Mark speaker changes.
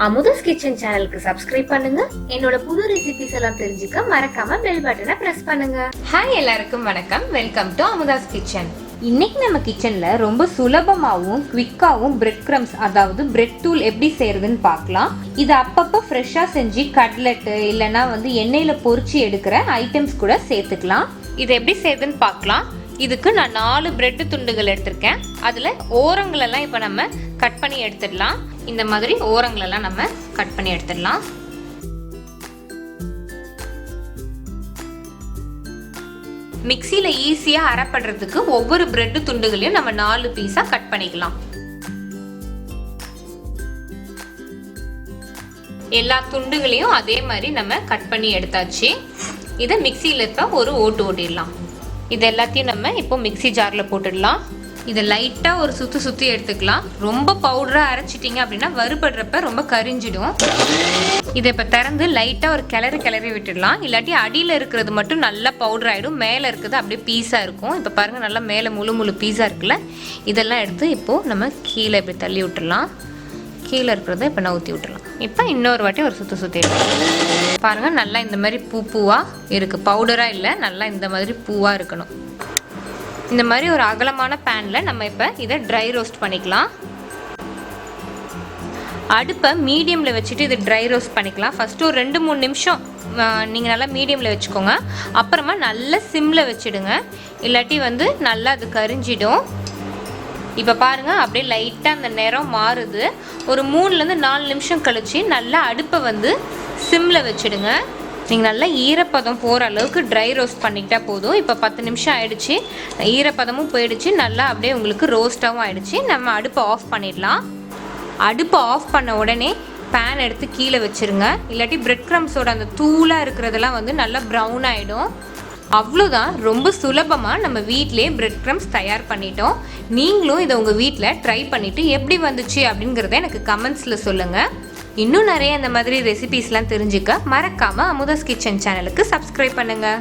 Speaker 1: Amudha's kitchen சேனலுக்கு subscribe பண்ணுங்க. என்னோட புது ரெசிபிஸ் எல்லாம் தெரிஞ்சுக்க மறக்காம பெல் பட்டனை பிரஸ் பண்ணுங்க.
Speaker 2: ஹாய், எல்லாருக்கும் வணக்கம். Welcome to Amudha's kitchen. இன்னைக்கு நம்ம கிச்சன்ல ரொம்ப சுலபமாகவும் குவிக்காகவும் பிரெட் கிரம்ஸ், அதாவது பிரெட் தூள் எப்படி செய்யறதுன்னு பார்க்கலாம். இது அப்பப்போ ஃப்ரெஷ்ஷா செஞ்சு கட்லெட்டு இல்லைன்னா எண்ணெயில பொரிச்சு எடுக்கிற ஐட்டம்ஸ் கூட சேர்த்துக்கலாம். இது எப்படி செய்யுதுன்னு பார்க்கலாம். இதுக்கு நான் 4 பிரெட் துண்டுகள் எடுத்திருக்கேன். அதில் ஓரங்களெல்லாம் இப்போ நம்ம கட் பண்ணி எடுத்துடலாம். இந்த மாதிரி ஓரங்களெல்லாம் நம்ம கட் பண்ணி எடுத்துடலாம். மிக்சியில் ஈஸியாக அரைப்படுறதுக்கு ஒவ்வொரு பிரெட் துண்டுகளையும் நம்ம 4 பீஸாக கட் பண்ணிக்கலாம். எல்லா துண்டுகளையும் அதே மாதிரி நம்ம கட் பண்ணி எடுத்தாச்சு. இதை மிக்சியில் இப்போ ஒரு ஓட்டு ஓட்டிடலாம். இது எல்லாத்தையும் நம்ம இப்போ மிக்சி ஜாரில் போட்டுடலாம். இதை லைட்டாக ஒரு சுற்றி எடுத்துக்கலாம். ரொம்ப பவுடராக அரைச்சிட்டிங்க அப்படின்னா வறுபடுறப்ப ரொம்ப கரிஞ்சிடும். இதை இப்போ திறந்து லைட்டாக ஒரு கிளறி விட்டுடலாம். இல்லாட்டி அடியில் இருக்கிறது மட்டும் நல்லா பவுடர் ஆகிடும், மேலே இருக்கிறது அப்படியே பீஸாக இருக்கும். இப்போ பாருங்கள், நல்லா மேலே முழு பீஸாக இருக்குல்ல. இதெல்லாம் எடுத்து இப்போது நம்ம கீழே இப்படி தள்ளி விட்டுடலாம். கீழே இருக்கிறத இப்போ நவுத்தி விட்டுடலாம். இப்போ இன்னொரு வாட்டி ஒரு சுற்றி பாருங்கள், நல்லா இந்த மாதிரி பூவாக இருக்குது. பவுடராக இல்லை, நல்லா இந்த மாதிரி பூவாக இருக்கணும். இந்த மாதிரி ஒரு அகலமான பேனில் நம்ம இப்போ இதை ட்ரை ரோஸ்ட் பண்ணிக்கலாம். அடுப்பை மீடியமில் வச்சுட்டு இதை ட்ரை ரோஸ்ட் பண்ணிக்கலாம். ஃபஸ்ட்டு ஒரு 2-3 நிமிஷம் நீங்கள் நல்லா மீடியமில் வச்சுக்கோங்க. அப்புறமா நல்லா சிம்மில் வச்சுடுங்க, இல்லாட்டி நல்லா அது கரிஞ்சிடும். இப்போ பாருங்கள், அப்படியே லைட்டாக அந்த நிறம் மாறுது. ஒரு 3-4 நிமிஷம் கழித்து நல்லா அடுப்பை சிம்மில் வச்சுடுங்க. நீங்கள் நல்லா ஈரப்பதம் போகிற அளவுக்கு ட்ரை ரோஸ்ட் பண்ணிக்கிட்டா போதும். இப்போ 10 நிமிஷம் ஆகிடுச்சு, ஈரப்பதமும் போயிடுச்சு, நல்லா அப்படியே உங்களுக்கு ரோஸ்ட்டாகவும் ஆகிடுச்சு. நம்ம அடுப்பை ஆஃப் பண்ணிடலாம். அடுப்பை ஆஃப் பண்ண உடனே பேன் எடுத்து கீழே வச்சுருங்க, இல்லாட்டி பிரெட் க்ரம்ஸோட அந்த தூளாக இருக்கிறதெல்லாம் நல்லா ப்ரௌன் ஆகிடும். அவ்வளோதான், ரொம்ப சுலபமாக நம்ம வீட்டிலே பிரெட் க்ரம்ஸ் தயார் பண்ணிட்டோம். நீங்களும் இதை உங்கள் வீட்டில் ட்ரை பண்ணிவிட்டு எப்படி வந்துச்சு அப்படிங்கிறத எனக்கு கமெண்ட்ஸில் சொல்லுங்கள். இன்னும் நிறைய இந்த மாதிரி ரெசிபீஸ்லாம் தெரிஞ்சுக்க மறக்காமல் அமுதாஸ் கிச்சன் சேனலுக்கு சப்ஸ்கிரைப் பண்ணுங்கள்.